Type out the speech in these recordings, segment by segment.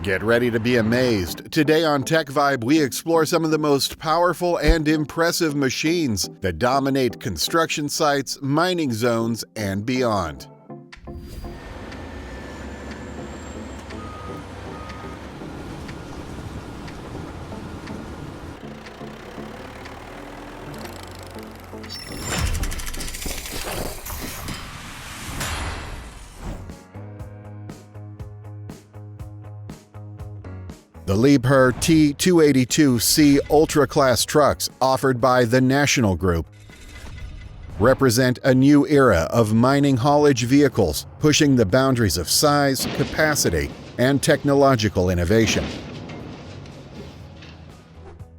Get ready to be amazed. Today on Tech Vibe, we explore some of the most powerful and impressive machines that dominate construction sites, mining zones, and beyond. The Liebherr T282C Ultra Class trucks offered by the National Group represent a new era of mining haulage vehicles, pushing the boundaries of size, capacity, and technological innovation.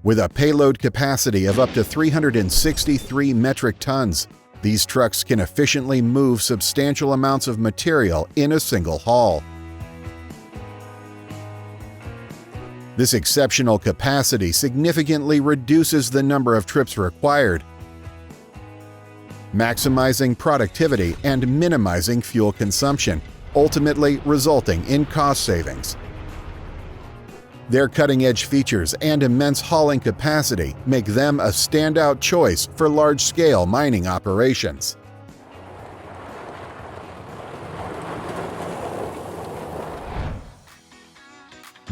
With a payload capacity of up to 363 metric tons, these trucks can efficiently move substantial amounts of material in a single haul. This exceptional capacity significantly reduces the number of trips required, maximizing productivity and minimizing fuel consumption, ultimately resulting in cost savings. Their cutting-edge features and immense hauling capacity make them a standout choice for large-scale mining operations.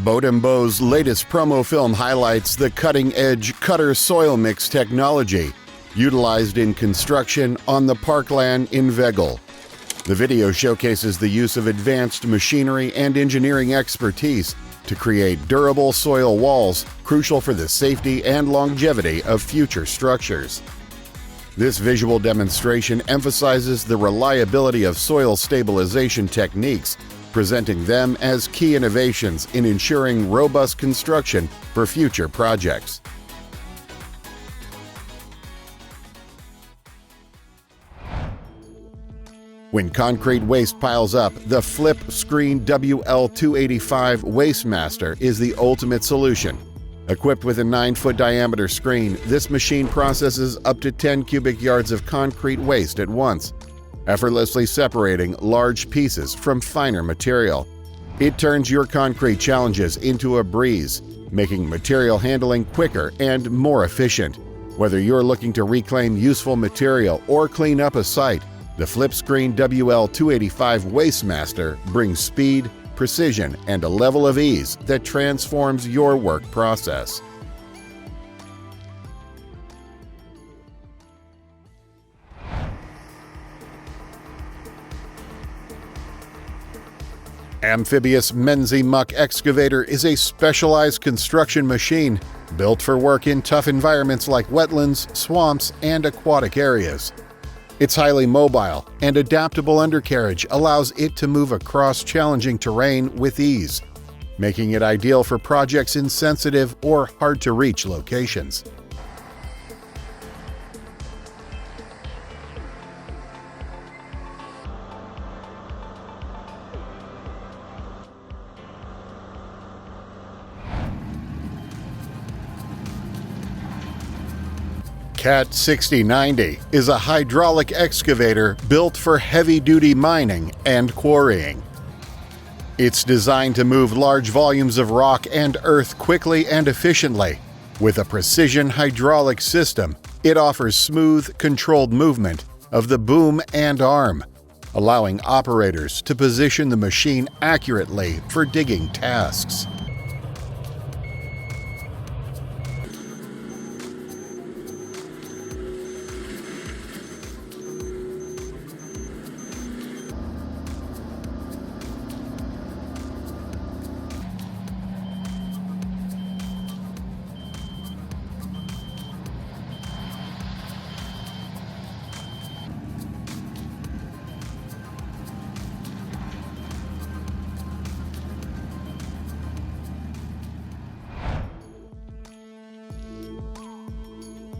Bo's latest promo film highlights the cutting-edge Cutter soil mix technology utilized in construction on the parkland in Veghel. The video showcases the use of advanced machinery and engineering expertise to create durable soil walls crucial for the safety and longevity of future structures. This visual demonstration emphasizes the reliability of soil stabilization techniques, presenting them as key innovations in ensuring robust construction for future projects. When concrete waste piles up, the Flip Screen WL285 Wastemaster is the ultimate solution. Equipped with a 9-foot diameter screen, this machine processes up to 10 cubic yards of concrete waste at once, effortlessly separating large pieces from finer material. It turns your concrete challenges into a breeze, making material handling quicker and more efficient. Whether you're looking to reclaim useful material or clean up a site, the Flip Screen WL285 Wastemaster brings speed, precision, and a level of ease that transforms your work process. Amphibious Menzie Muck Excavator is a specialized construction machine built for work in tough environments like wetlands, swamps, and aquatic areas. Its highly mobile and adaptable undercarriage allows it to move across challenging terrain with ease, making it ideal for projects in sensitive or hard-to-reach locations. CAT 6090 is a hydraulic excavator built for heavy-duty mining and quarrying. It's designed to move large volumes of rock and earth quickly and efficiently. With a precision hydraulic system, it offers smooth, controlled movement of the boom and arm, allowing operators to position the machine accurately for digging tasks.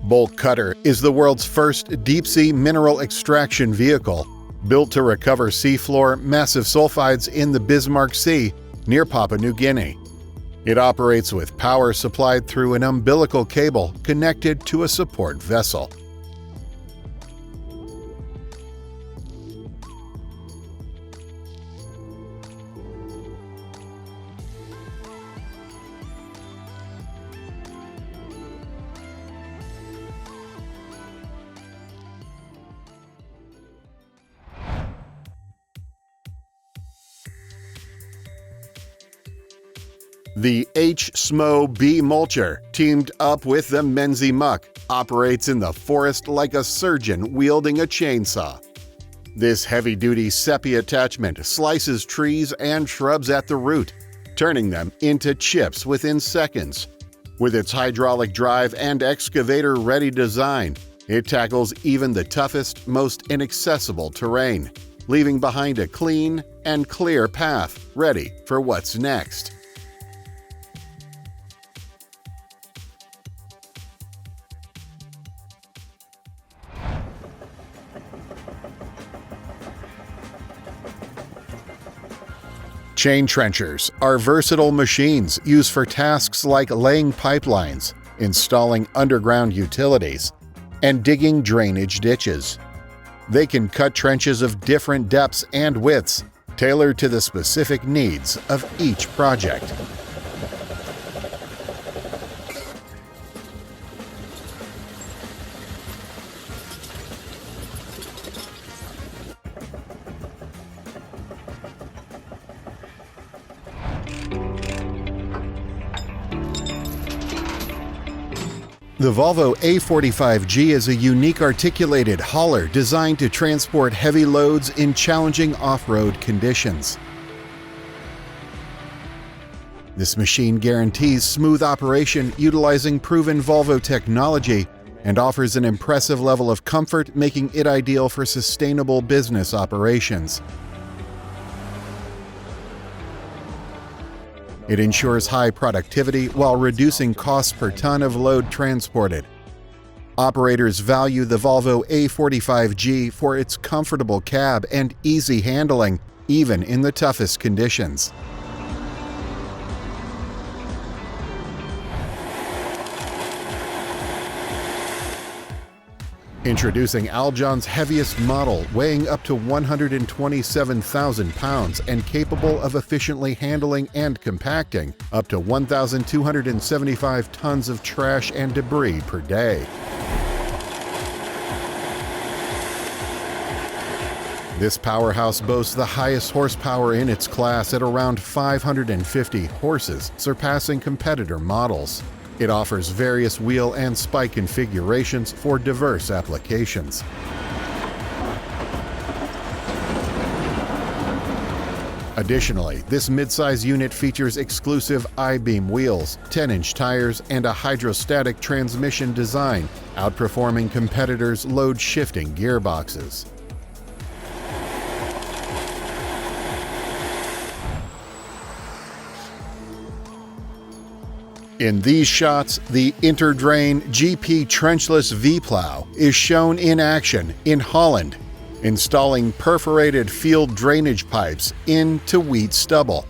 Bulk Cutter is the world's first deep-sea mineral extraction vehicle, built to recover seafloor massive sulfides in the Bismarck Sea near Papua New Guinea. It operates with power supplied through an umbilical cable connected to a support vessel. The H-SMO B mulcher, teamed up with the Menzie muck, operates in the forest like a surgeon wielding a chainsaw. This heavy-duty seppi attachment slices trees and shrubs at the root, turning them into chips within seconds. With its hydraulic drive and excavator-ready design, it tackles even the toughest, most inaccessible terrain, leaving behind a clean and clear path ready for what's next. Chain trenchers are versatile machines used for tasks like laying pipelines, installing underground utilities, and digging drainage ditches. They can cut trenches of different depths and widths, tailored to the specific needs of each project. The Volvo A45G is a unique articulated hauler designed to transport heavy loads in challenging off-road conditions. This machine guarantees smooth operation utilizing proven Volvo technology and offers an impressive level of comfort, making it ideal for sustainable business operations. It ensures high productivity while reducing costs per ton of load transported. Operators value the Volvo A45G for its comfortable cab and easy handling, even in the toughest conditions. Introducing Aljon's heaviest model, weighing up to 127,000 pounds and capable of efficiently handling and compacting up to 1,275 tons of trash and debris per day. This powerhouse boasts the highest horsepower in its class at around 550 horses, surpassing competitor models. It offers various wheel and spike configurations for diverse applications. Additionally, this midsize unit features exclusive I-beam wheels, 10-inch tires, and a hydrostatic transmission design, outperforming competitors' load-shifting gearboxes. In these shots, the Interdrain GP trenchless V-plow is shown in action in Holland, installing perforated field drainage pipes into wheat stubble.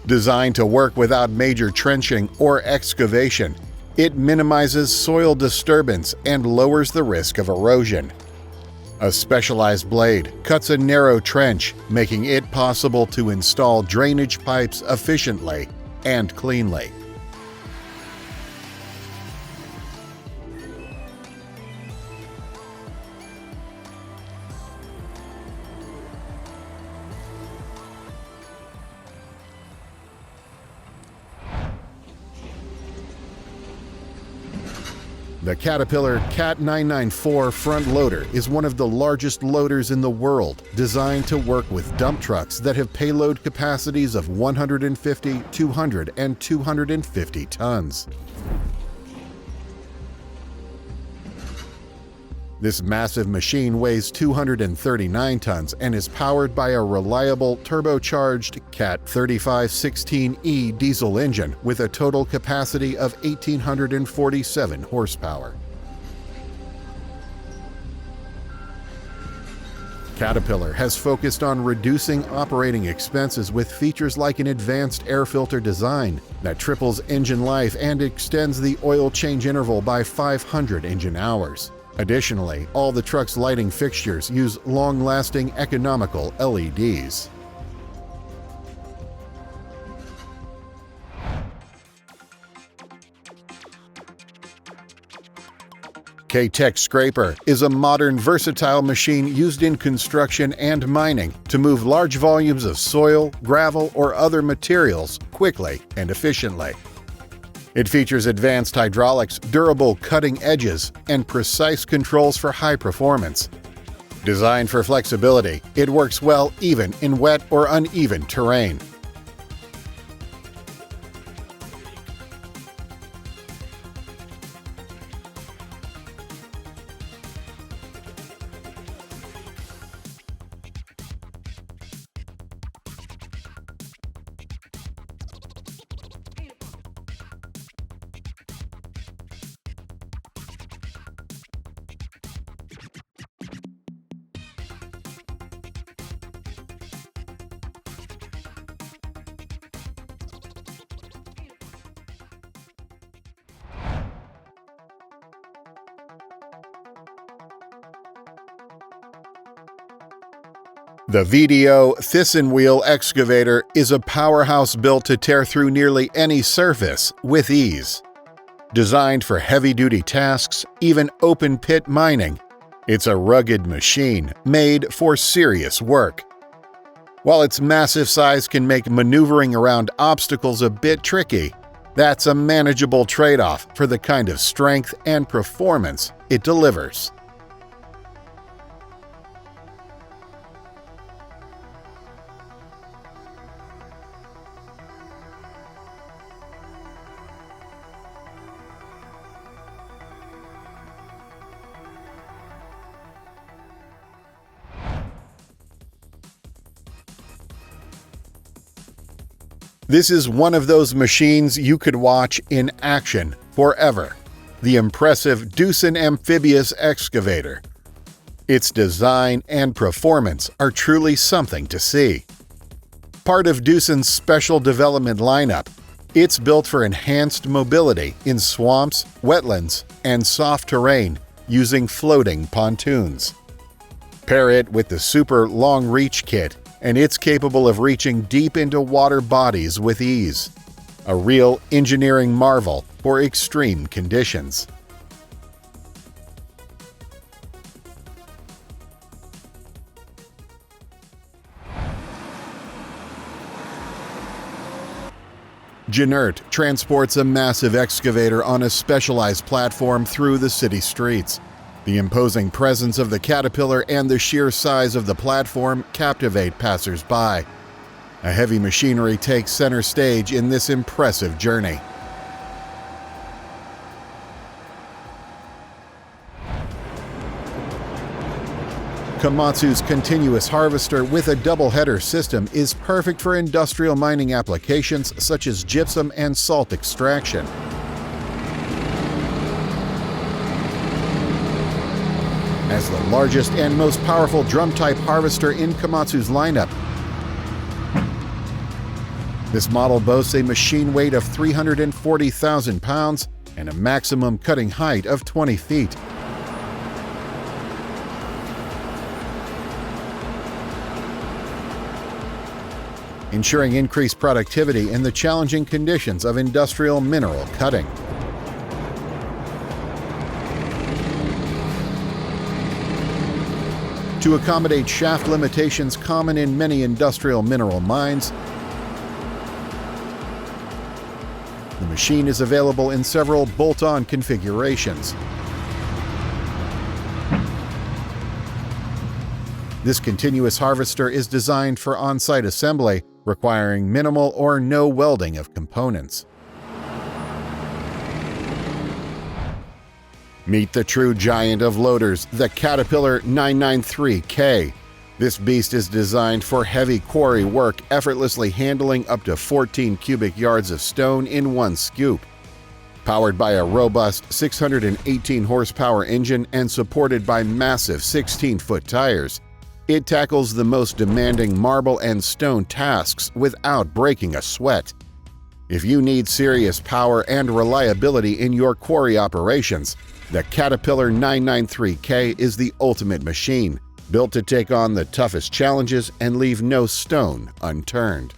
Designed to work without major trenching or excavation, it minimizes soil disturbance and lowers the risk of erosion. A specialized blade cuts a narrow trench, making it possible to install drainage pipes efficiently and cleanly. The Caterpillar Cat 994 front loader is one of the largest loaders in the world, designed to work with dump trucks that have payload capacities of 150, 200, and 250 tons. This massive machine weighs 239 tons and is powered by a reliable turbocharged Cat 3516E diesel engine with a total capacity of 1,847 horsepower. Caterpillar has focused on reducing operating expenses with features like an advanced air filter design that triples engine life and extends the oil change interval by 500 engine hours. Additionally, all the truck's lighting fixtures use long-lasting, economical LEDs. K-Tech Scraper is a modern, versatile machine used in construction and mining to move large volumes of soil, gravel, or other materials quickly and efficiently. It features advanced hydraulics, durable cutting edges, and precise controls for high performance. Designed for flexibility, it works well even in wet or uneven terrain. The VDO Thyssen wheel excavator is a powerhouse built to tear through nearly any surface with ease. Designed for heavy-duty tasks, even open-pit mining, it's a rugged machine made for serious work. While its massive size can make maneuvering around obstacles a bit tricky, that's a manageable trade-off for the kind of strength and performance it delivers. This is one of those machines you could watch in action forever. The impressive Thyssen amphibious excavator. Its design and performance are truly something to see. Part of Thyssen's special development lineup, it's built for enhanced mobility in swamps, wetlands, and soft terrain using floating pontoons. Pair it with the Super Long Reach Kit, and it's capable of reaching deep into water bodies with ease. A real engineering marvel for extreme conditions. Genert transports a massive excavator on a specialized platform through the city streets. The imposing presence of the caterpillar and the sheer size of the platform captivate passers-by. A heavy machinery takes center stage in this impressive journey. Komatsu's continuous harvester with a double-header system is perfect for industrial mining applications such as gypsum and salt extraction. As the largest and most powerful drum-type harvester in Komatsu's lineup, this model boasts a machine weight of 340,000 pounds and a maximum cutting height of 20 feet. Ensuring increased productivity in the challenging conditions of industrial mineral cutting. To accommodate shaft limitations common in many industrial mineral mines, the machine is available in several bolt-on configurations. This continuous harvester is designed for on-site assembly, requiring minimal or no welding of components. Meet the true giant of loaders, the Caterpillar 993K. This beast is designed for heavy quarry work, effortlessly handling up to 14 cubic yards of stone in one scoop. Powered by a robust 618 horsepower engine and supported by massive 16-foot tires, it tackles the most demanding marble and stone tasks without breaking a sweat. If you need serious power and reliability in your quarry operations, the Caterpillar 993K is the ultimate machine, built to take on the toughest challenges and leave no stone unturned.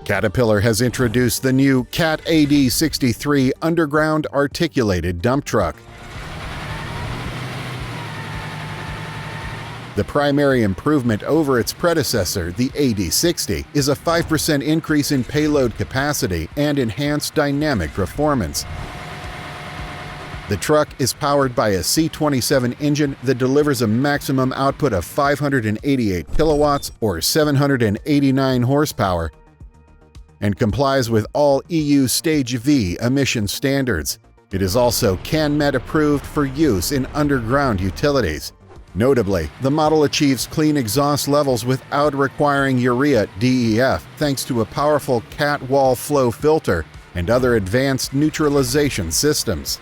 Caterpillar has introduced the new Cat AD63 underground articulated dump truck. The primary improvement over its predecessor, the AD60, is a 5% increase in payload capacity and enhanced dynamic performance. The truck is powered by a C27 engine that delivers a maximum output of 588 kilowatts or 789 horsepower and complies with all EU Stage V emission standards. It is also CANMET approved for use in underground utilities. Notably, the model achieves clean exhaust levels without requiring urea DEF thanks to a powerful cat wall flow filter and other advanced neutralization systems.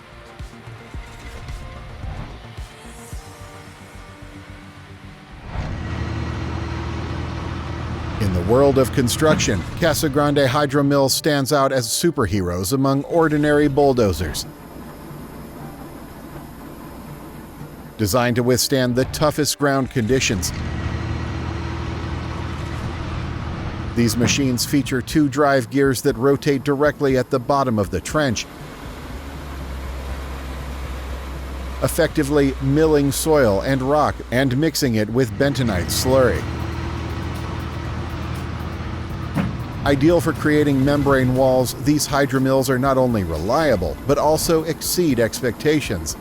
In the world of construction, Casa Grande Hydro Mill stands out as superheroes among ordinary bulldozers. Designed to withstand the toughest ground conditions, these machines feature 2 drive gears that rotate directly at the bottom of the trench, effectively milling soil and rock and mixing it with bentonite slurry. Ideal for creating membrane walls, these hydromills are not only reliable, but also exceed expectations,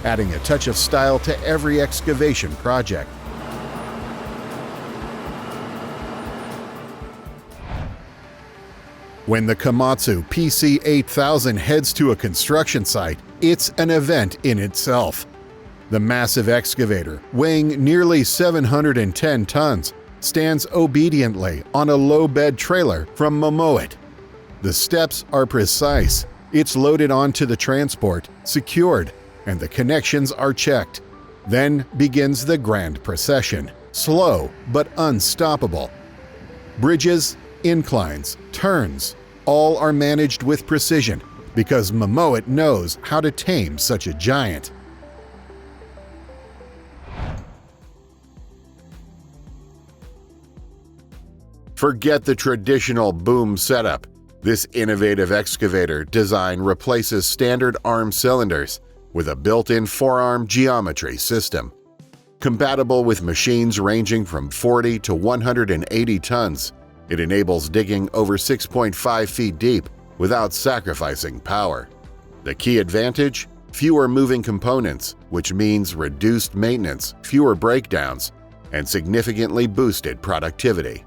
adding a touch of style to every excavation project. When the Komatsu PC8000 heads to a construction site, it's an event in itself. The massive excavator, weighing nearly 710 tons, stands obediently on a low-bed trailer from Momoit. The steps are precise. It's loaded onto the transport, secured, and the connections are checked. Then begins the grand procession, slow but unstoppable. Bridges, inclines, turns, all are managed with precision because Momoit knows how to tame such a giant. Forget the traditional boom setup. This innovative excavator design replaces standard arm cylinders with a built-in forearm geometry system. Compatible with machines ranging from 40 to 180 tons, it enables digging over 6.5 feet deep without sacrificing power. The key advantage? Fewer moving components, which means reduced maintenance, fewer breakdowns, and significantly boosted productivity.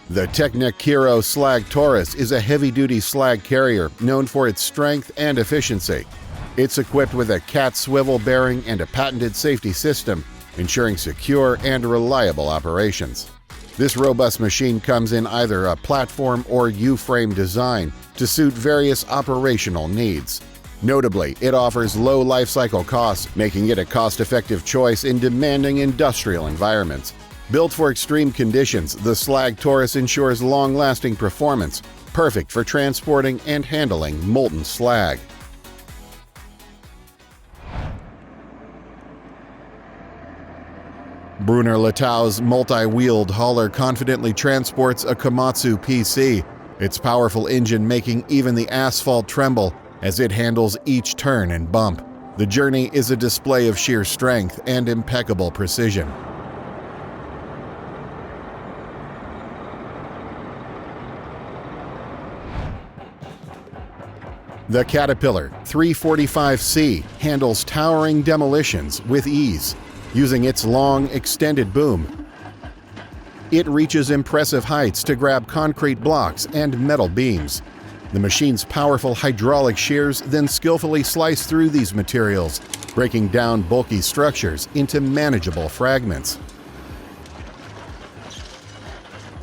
The Technikiro Slag Taurus is a heavy-duty slag carrier known for its strength and efficiency. It's equipped with a cat swivel bearing and a patented safety system, ensuring secure and reliable operations. This robust machine comes in either a platform or U-frame design to suit various operational needs. Notably, it offers low lifecycle costs, making it a cost-effective choice in demanding industrial environments. Built for extreme conditions, the Slag Taurus ensures long-lasting performance, perfect for transporting and handling molten slag. Brunner Littau's multi-wheeled hauler confidently transports a Komatsu PC, its powerful engine making even the asphalt tremble as it handles each turn and bump. The journey is a display of sheer strength and impeccable precision. The Caterpillar 345C handles towering demolitions with ease, using its long, extended boom. It reaches impressive heights to grab concrete blocks and metal beams. The machine's powerful hydraulic shears then skillfully slice through these materials, breaking down bulky structures into manageable fragments.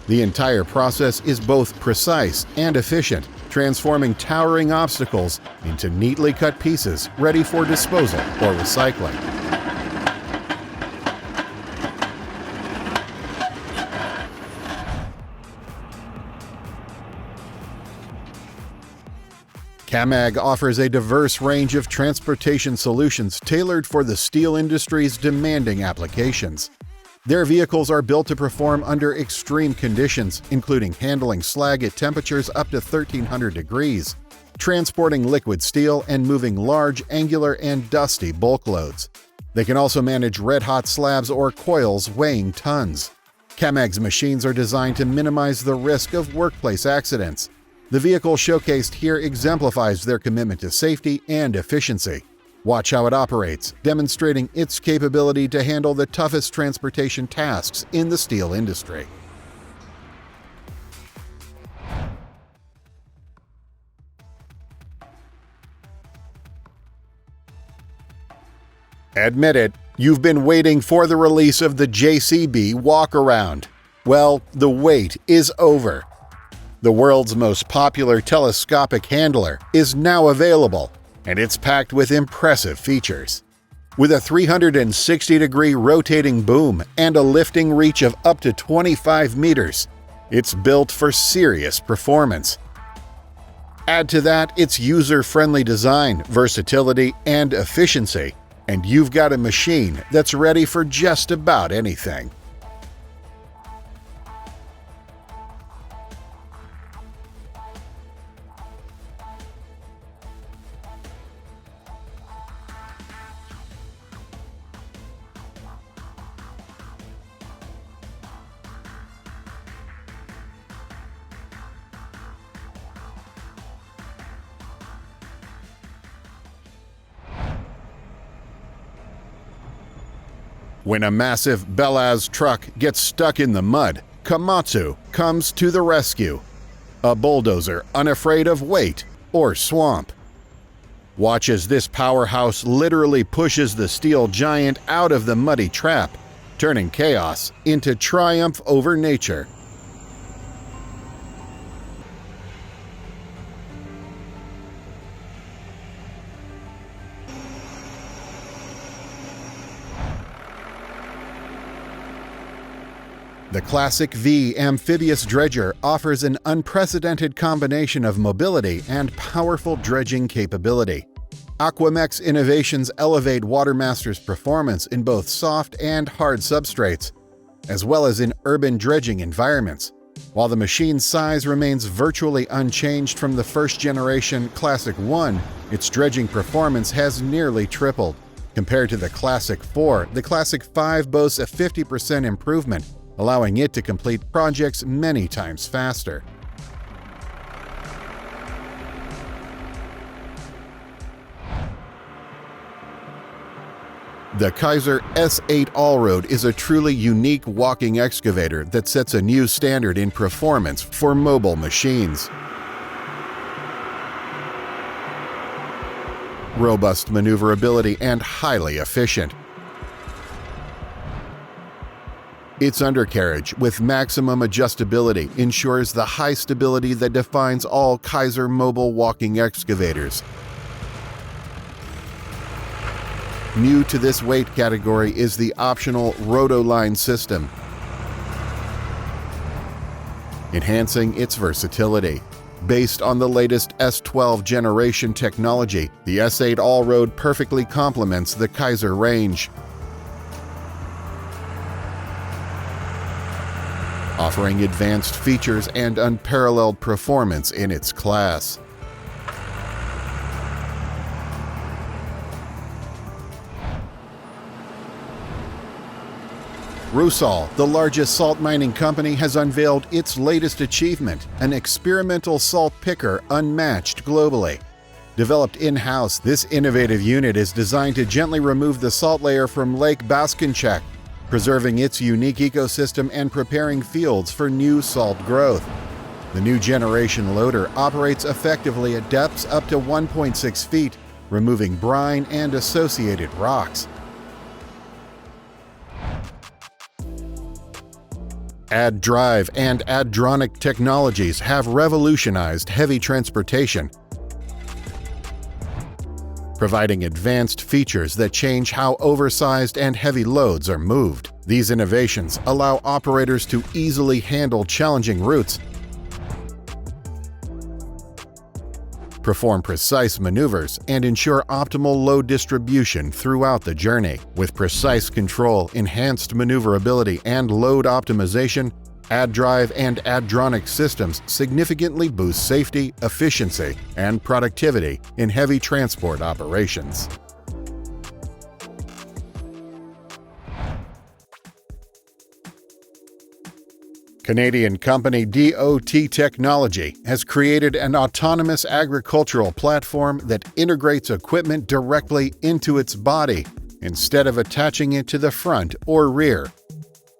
The entire process is both precise and efficient, transforming towering obstacles into neatly cut pieces ready for disposal or recycling. CAMAG offers a diverse range of transportation solutions tailored for the steel industry's demanding applications. Their vehicles are built to perform under extreme conditions, including handling slag at temperatures up to 1300 degrees, transporting liquid steel, and moving large, angular, and dusty bulk loads. They can also manage red-hot slabs or coils weighing tons. CAMAG's machines are designed to minimize the risk of workplace accidents. The vehicle showcased here exemplifies their commitment to safety and efficiency. Watch how it operates, demonstrating its capability to handle the toughest transportation tasks in the steel industry. Admit it, you've been waiting for the release of the JCB walk-around. Well, the wait is over. The world's most popular telescopic handler is now available, and it's packed with impressive features. With a 360-degree rotating boom and a lifting reach of up to 25 meters, it's built for serious performance. Add to that its user-friendly design, versatility, and efficiency, and you've got a machine that's ready for just about anything. When a massive Belaz truck gets stuck in the mud, Komatsu comes to the rescue. A bulldozer unafraid of weight or swamp. Watch as this powerhouse literally pushes the steel giant out of the muddy trap, turning chaos into triumph over nature. The Classic V amphibious dredger offers an unprecedented combination of mobility and powerful dredging capability. Aquamech's innovations elevate WaterMaster's performance in both soft and hard substrates, as well as in urban dredging environments. While the machine's size remains virtually unchanged from the first-generation Classic 1, its dredging performance has nearly tripled. Compared to the Classic 4, the Classic 5 boasts a 50% improvement, allowing it to complete projects many times faster. The Kaiser S8 Allroad is a truly unique walking excavator that sets a new standard in performance for mobile machines. Robust maneuverability and highly efficient. Its undercarriage, with maximum adjustability, ensures the high stability that defines all Kaiser mobile walking excavators. New to this weight category is the optional Rotoline system, enhancing its versatility. Based on the latest S12 generation technology, the S8 Allroad perfectly complements the Kaiser range, offering advanced features and unparalleled performance in its class. Rusal, the largest salt mining company, has unveiled its latest achievement, an experimental salt picker unmatched globally. Developed in-house, this innovative unit is designed to gently remove the salt layer from Lake Baskinchak, preserving its unique ecosystem and preparing fields for new salt growth. The new generation loader operates effectively at depths up to 1.6 feet, removing brine and associated rocks. AddDrive and AddDronic technologies have revolutionized heavy transportation, providing advanced features that change how oversized and heavy loads are moved. These innovations allow operators to easily handle challenging routes perform precise maneuvers, and ensure optimal load distribution throughout the journey. With precise control, enhanced maneuverability, and load optimization, AddDrive and AddDronic systems significantly boost safety, efficiency, and productivity in heavy transport operations. Canadian company DOT Technology has created an autonomous agricultural platform that integrates equipment directly into its body instead of attaching it to the front or rear.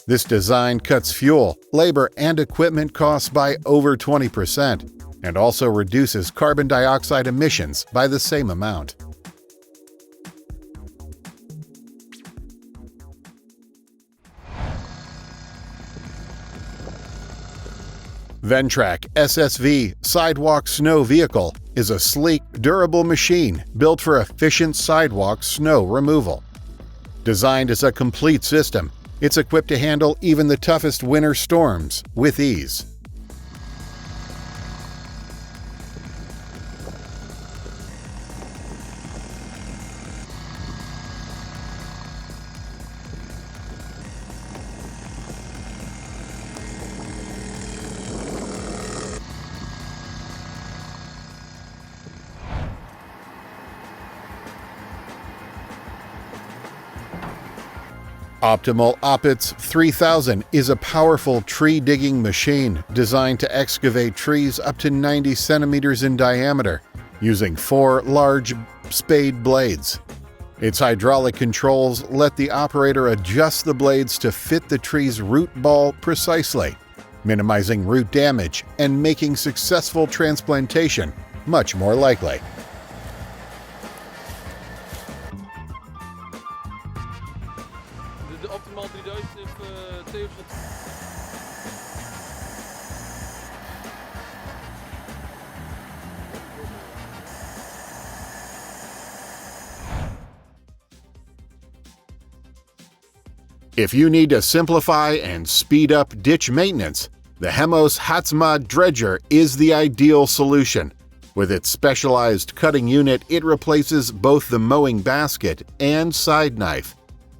This design cuts fuel, labor, and equipment costs by over 20% and also reduces carbon dioxide emissions by the same amount. Ventrac SSV Sidewalk Snow Vehicle is a sleek, durable machine built for efficient sidewalk snow removal. Designed as a complete system, it's equipped to handle even the toughest winter storms with ease. Optimal Opitz 3000 is a powerful tree-digging machine designed to excavate trees up to 90 centimeters in diameter, using 4 large spade blades. Its hydraulic controls let the operator adjust the blades to fit the tree's root ball precisely, minimizing root damage and making successful transplantation much more likely. De optimaal 3000 heeft 200. If you need to simplify and speed up ditch maintenance, the Hemos Hatzma Dredger is the ideal solution. With its specialized cutting unit, it replaces both the mowing basket and side knife,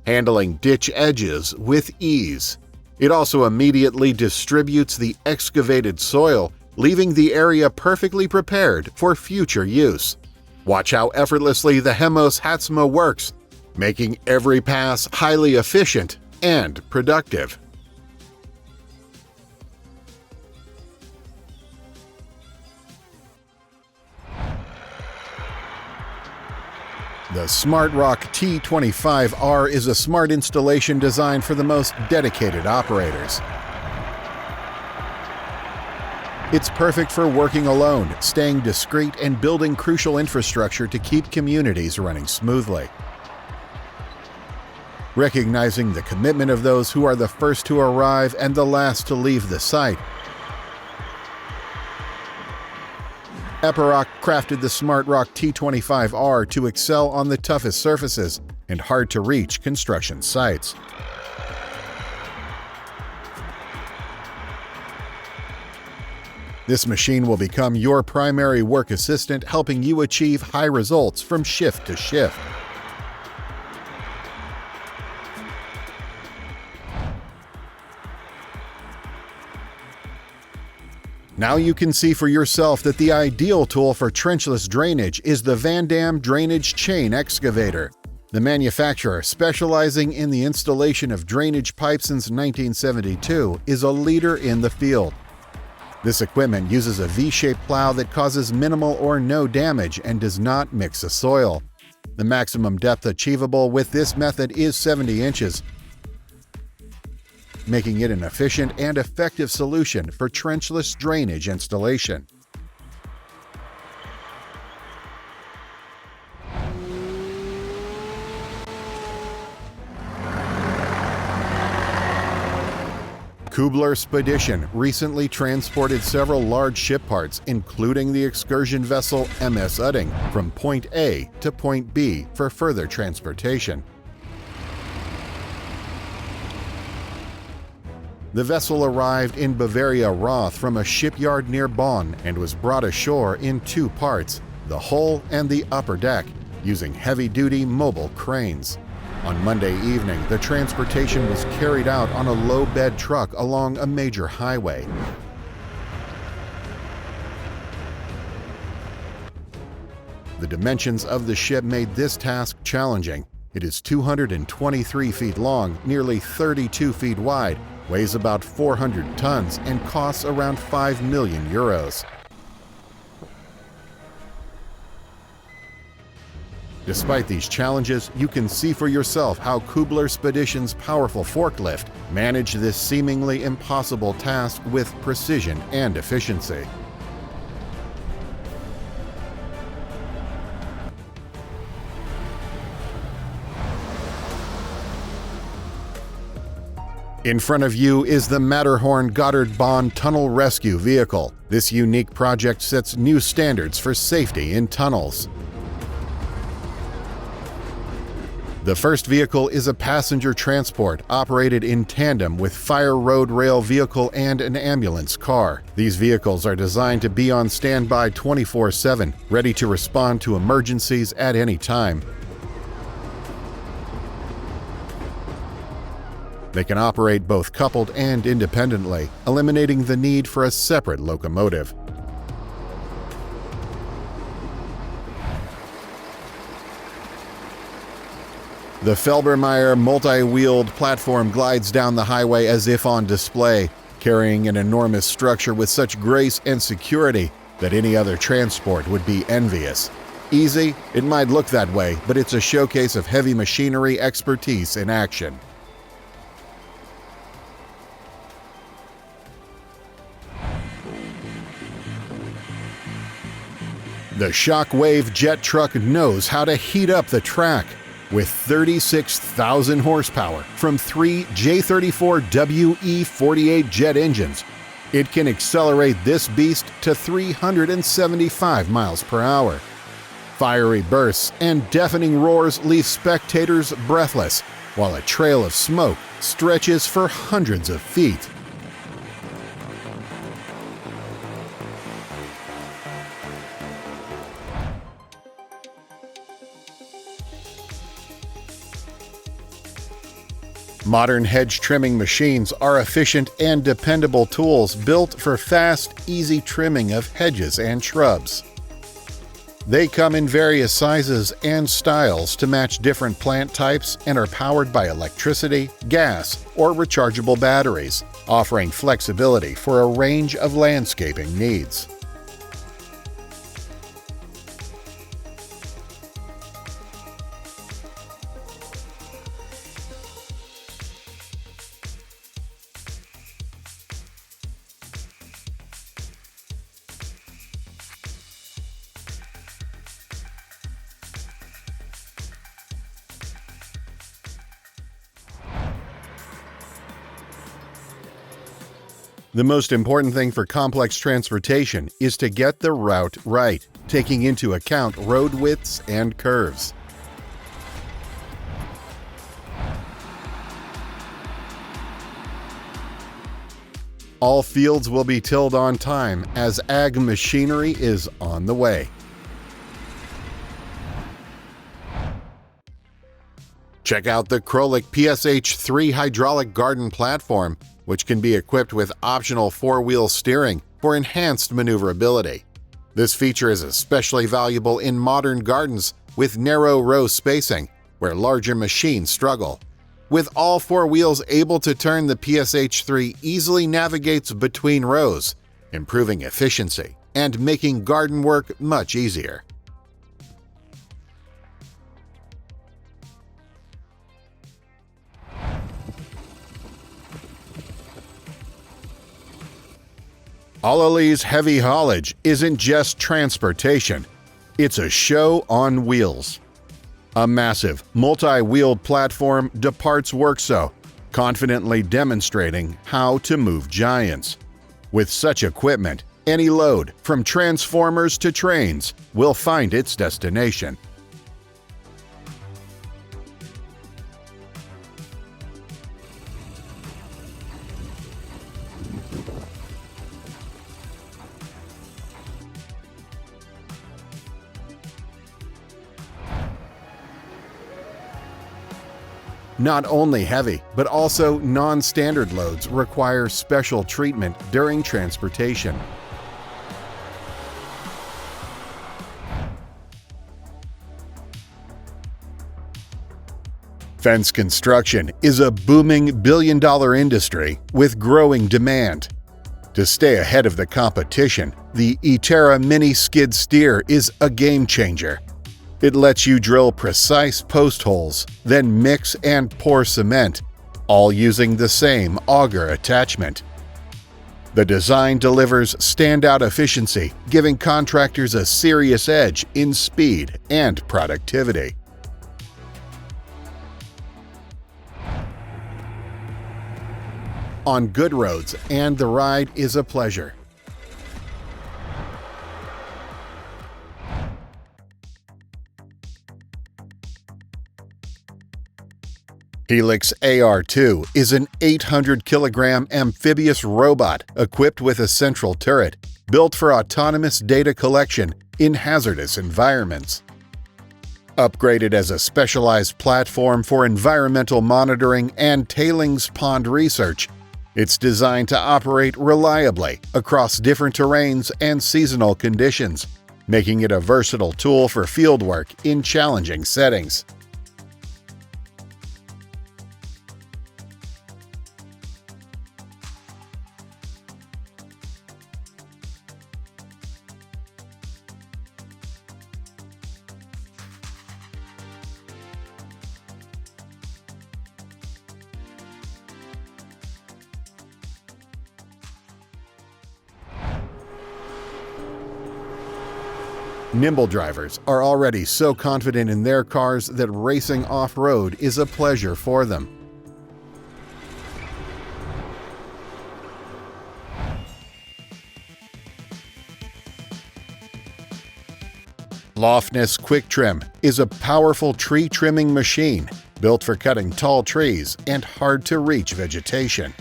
handling ditch edges with ease. It also immediately distributes the excavated soil, leaving the area perfectly prepared for future use. Watch how effortlessly the Hemos Hatzma works, making every pass highly efficient and productive. The SmartRock T25R is a smart installation designed for the most dedicated operators. It's perfect for working alone, staying discreet, and building crucial infrastructure to keep communities running smoothly. Recognizing the commitment of those who are the first to arrive and the last to leave the site, Epiroc crafted the SmartRock T25R to excel on the toughest surfaces and hard-to-reach construction sites. This machine will become your primary work assistant, helping you achieve high results from shift to shift. Now you can see for yourself that the ideal tool for trenchless drainage is the Van Dam Drainage Chain Excavator. The manufacturer, specializing in the installation of drainage pipes since 1972, is a leader in the field. This equipment uses a V-shaped plow that causes minimal or no damage and does not mix the soil. The maximum depth achievable with this method is 70 inches, making it an efficient and effective solution for trenchless drainage installation. Kubler Spedition recently transported several large ship parts, including the excursion vessel MS Udding, from point A to point B for further transportation. The vessel arrived in Bavaria Roth from a shipyard near Bonn and was brought ashore in 2 parts, the hull, and the upper deck using heavy-duty mobile cranes. On Monday evening, the transportation was carried out on a low-bed truck along a major highway. The dimensions of the ship made this task challenging. It is 223 feet long, nearly 32 feet wide, weighs about 400 tons, and costs around 5 million euros. Despite these challenges, you can see for yourself how Kubler Spedition's powerful forklift managed this seemingly impossible task with precision and efficiency. In front of you is the Matterhorn Gotthard Tunnel Rescue Vehicle. This unique project sets new standards for safety in tunnels. The first vehicle is a passenger transport operated in tandem with fire road rail vehicle and an ambulance car. These vehicles are designed to be on standby 24/7, ready to respond to emergencies at any time. They can operate both coupled and independently, eliminating the need for a separate locomotive. The Felbermayr multi-wheeled platform glides down the highway as if on display, carrying an enormous structure with such grace and security that any other transport would be envious. Easy? It might look that way, but it's a showcase of heavy machinery expertise in action. The Shockwave jet truck knows how to heat up the track. With 36,000 horsepower from 3 J34WE48 jet engines, it can accelerate this beast to 375 miles per hour. Fiery bursts and deafening roars leave spectators breathless, while a trail of smoke stretches for hundreds of feet. Modern hedge trimming machines are efficient and dependable tools built for fast, easy trimming of hedges and shrubs. They come in various sizes and styles to match different plant types and are powered by electricity, gas, or rechargeable batteries, offering flexibility for a range of landscaping needs. The most important thing for complex transportation is to get the route right, taking into account road widths and curves. All fields will be tilled on time as ag machinery is on the way. Check out the Krolik PSH3 hydraulic garden platform, which can be equipped with optional four-wheel steering for enhanced maneuverability. This feature is especially valuable in modern gardens with narrow row spacing, where larger machines struggle. With all four wheels able to turn, the PSH3 easily navigates between rows, improving efficiency and making garden work much easier. Ololi's heavy haulage isn't just transportation, it's a show on wheels. A massive, multi-wheeled platform departs Workso, confidently demonstrating how to move giants. With such equipment, any load, from transformers to trains, will find its destination. Not only heavy, but also non-standard loads require special treatment during transportation. Fence construction is a booming billion-dollar industry with growing demand. To stay ahead of the competition, the eTerra Mini Skid Steer is a game-changer. It lets you drill precise post holes, then mix and pour cement, all using the same auger attachment. The design delivers standout efficiency, giving contractors a serious edge in speed and productivity. On good roads, and the ride is a pleasure. Helix AR2 is an 800-kilogram amphibious robot equipped with a central turret, built for autonomous data collection in hazardous environments. Upgraded as a specialized platform for environmental monitoring and tailings pond research, it's designed to operate reliably across different terrains and seasonal conditions, making it a versatile tool for fieldwork in challenging settings. Nimble drivers are already so confident in their cars that racing off-road is a pleasure for them. Lofness Quick Trim is a powerful tree trimming machine built for cutting tall trees and hard-to-reach vegetation.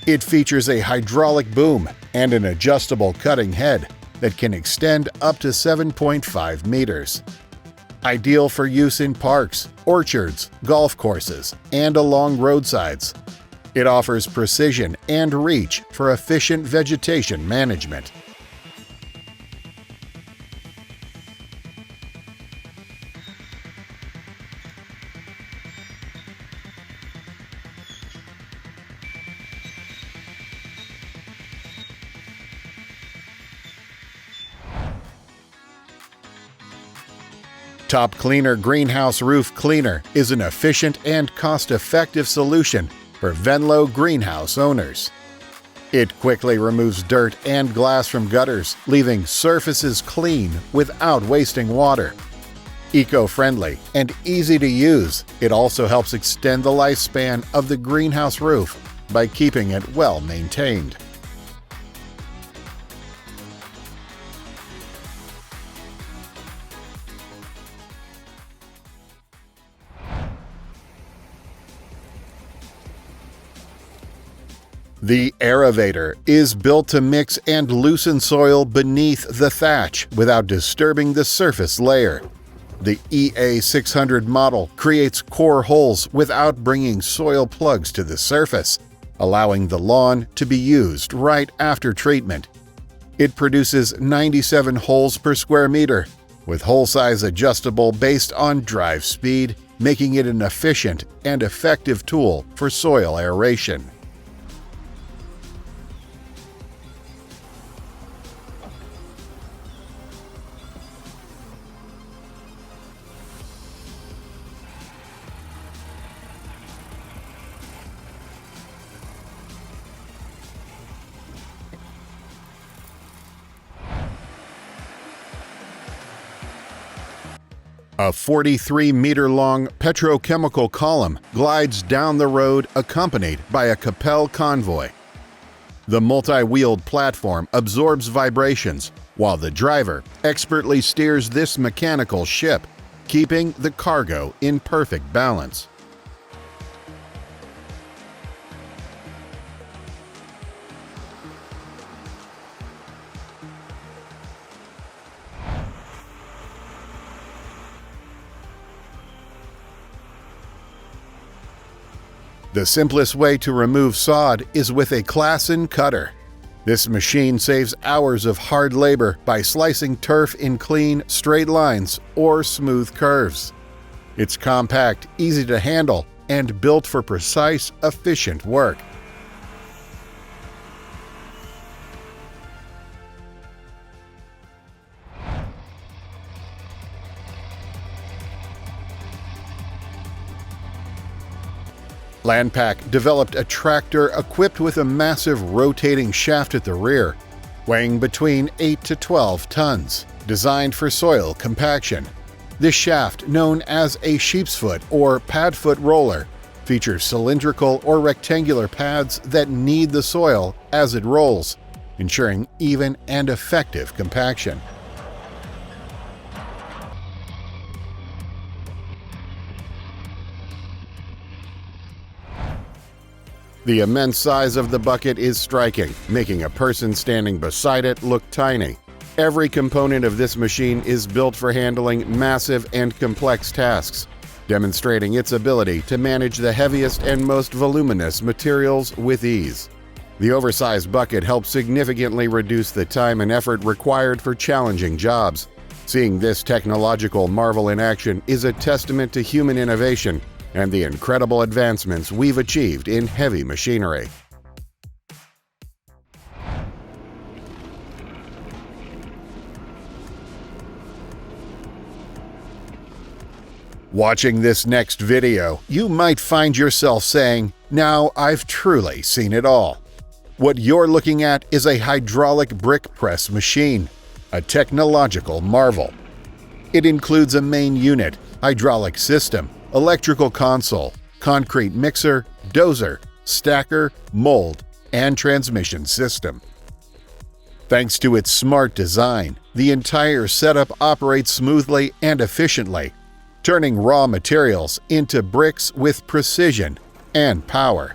It features a hydraulic boom and an adjustable cutting head that can extend up to 7.5 meters. Ideal for use in parks, orchards, golf courses, and along roadsides. It offers precision and reach for efficient vegetation management. Top Cleaner Greenhouse Roof Cleaner is an efficient and cost-effective solution for Venlo greenhouse owners. It quickly removes dirt and glass from gutters, leaving surfaces clean without wasting water. Eco-friendly and easy to use, it also helps extend the lifespan of the greenhouse roof by keeping it well maintained. The Excavator is built to mix and loosen soil beneath the thatch without disturbing the surface layer. The EA600 model creates core holes without bringing soil plugs to the surface, allowing the lawn to be used right after treatment. It produces 97 holes per square meter, with hole size adjustable based on drive speed, making it an efficient and effective tool for soil aeration. A 43-meter-long petrochemical column glides down the road accompanied by a Capel convoy. The multi-wheeled platform absorbs vibrations, while the driver expertly steers this mechanical ship, keeping the cargo in perfect balance. The simplest way to remove sod is with a Klassen cutter. This machine saves hours of hard labor by slicing turf in clean, straight lines or smooth curves. It's compact, easy to handle, and built for precise, efficient work. Landpack developed a tractor equipped with a massive rotating shaft at the rear, weighing between 8 to 12 tons, designed for soil compaction. This shaft, known as a sheep's foot or padfoot roller, features cylindrical or rectangular pads that knead the soil as it rolls, ensuring even and effective compaction. The immense size of the bucket is striking, making a person standing beside it look tiny. Every component of this machine is built for handling massive and complex tasks, demonstrating its ability to manage the heaviest and most voluminous materials with ease. The oversized bucket helps significantly reduce the time and effort required for challenging jobs. Seeing this technological marvel in action is a testament to human innovation and the incredible advancements we've achieved in heavy machinery. Watching this next video, you might find yourself saying, "Now I've truly seen it all." What you're looking at is a hydraulic brick press machine, a technological marvel. It includes a main unit, hydraulic system, electrical console, concrete mixer, dozer, stacker, mold, and transmission system. Thanks to its smart design, the entire setup operates smoothly and efficiently, turning raw materials into bricks with precision and power.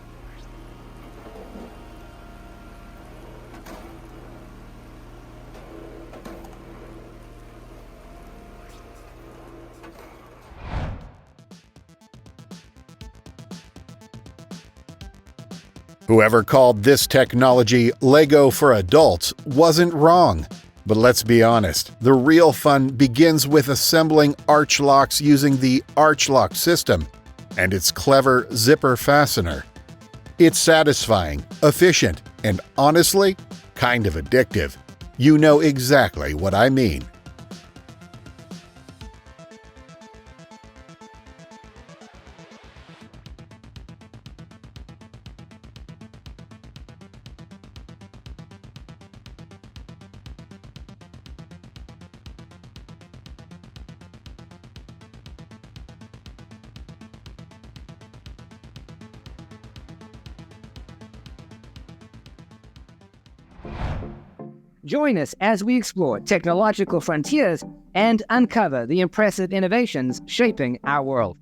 Whoever called this technology Lego for adults wasn't wrong. But let's be honest, the real fun begins with assembling arch locks using the arch lock system and its clever zipper fastener. It's satisfying, efficient, and honestly, kind of addictive. You know exactly what I mean. Join us as we explore technological frontiers and uncover the impressive innovations shaping our world.